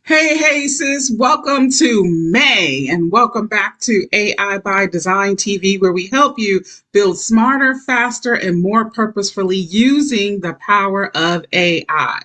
Hey, sis, welcome to May and welcome back to AI by Design TV, where we help you build smarter, faster, and more purposefully using the power of AI.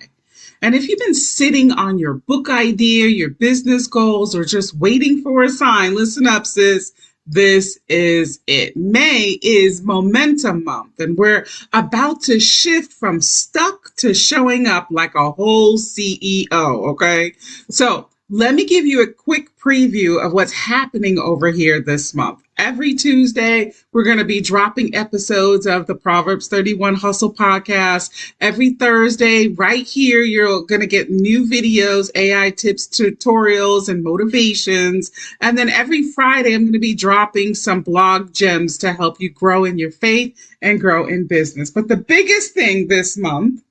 And if you've been sitting on your book idea, your business goals, or just waiting for a sign, listen up, sis. This is it. May is Momentum Month, and we're about to shift from stuck to showing up like a whole CEO, okay? So let me give you a quick preview of what's happening over here this month. Every Tuesday, we're going to be dropping episodes of the Proverbs 31 Hustle podcast. Every Thursday, right here, you're going to get new videos, AI tips, tutorials, and motivations. And then every Friday, I'm going to be dropping some blog gems to help you grow in your faith and grow in business. But the biggest thing this month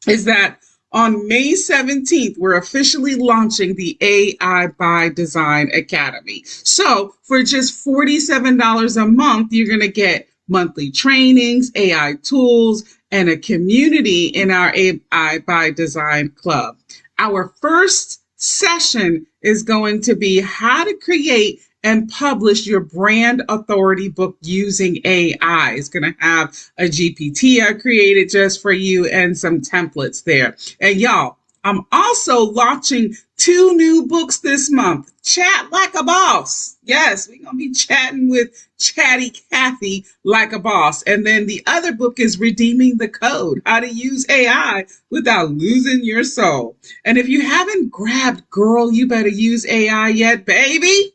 is that on May 17th, we're officially launching the AI by Design Academy. So for just $47 a month, you're going to get monthly trainings, AI tools, and a community in our AI by Design Club. Our first session is going to be how to create and publish your brand authority book using AI. It's going to have a GPT I created just for you and some templates there. And y'all, I'm also launching 2 new books this month. Chat Like a Boss. Yes, we're going to be chatting with Chatty Cathy like a boss. And then the other book is Redeeming the Code, how to use AI without losing your soul. And if you haven't grabbed Girl, You Better Use AI yet, baby,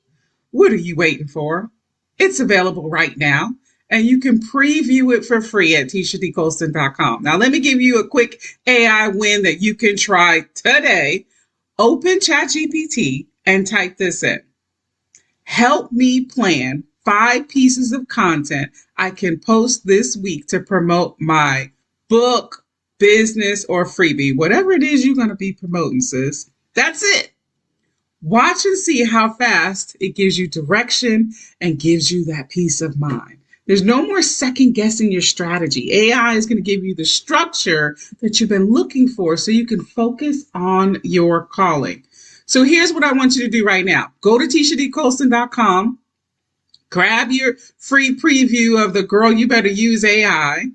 what are you waiting for? It's available right now, and you can preview it for free at TeshaDColston.com. Now, let me give you a quick AI win that you can try today. Open ChatGPT and type this in. Help me plan 5 pieces of content I can post this week to promote my book, business, or freebie. Whatever it is you're going to be promoting, sis. That's it. Watch and see how fast it gives you direction and gives you that peace of mind. There's no more second guessing your strategy. AI is going to give you the structure that you've been looking for so you can focus on your calling. So here's what I want you to do right now. Go to TeshaDColston.com, grab your free preview of the Girl, You Better Use AI.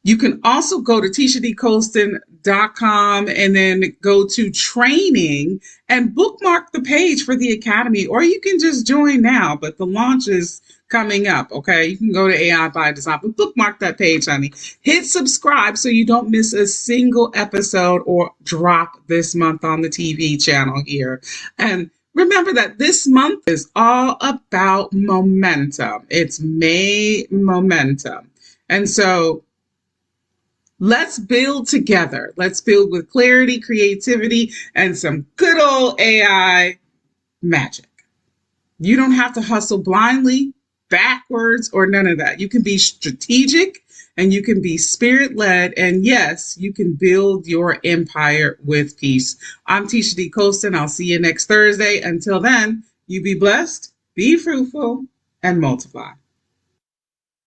You can also go to TeshaDColston.com and then go to training and bookmark the page for the Academy, or you can just join now, but the launch is coming up, okay? You can go to AI by Design, but bookmark that page, honey. Hit subscribe so you don't miss a single episode or drop this month on the TV channel here. And remember that this month is all about momentum. It's May momentum. And so let's build together. Let's build with clarity, creativity, and some good old AI magic. You don't have to hustle blindly, backwards, or none of that. You can be strategic and you can be spirit-led. And yes, you can build your empire with peace. I'm Tesha D. Colston. I'll see you next Thursday. Until then, you be blessed, be fruitful, and multiply.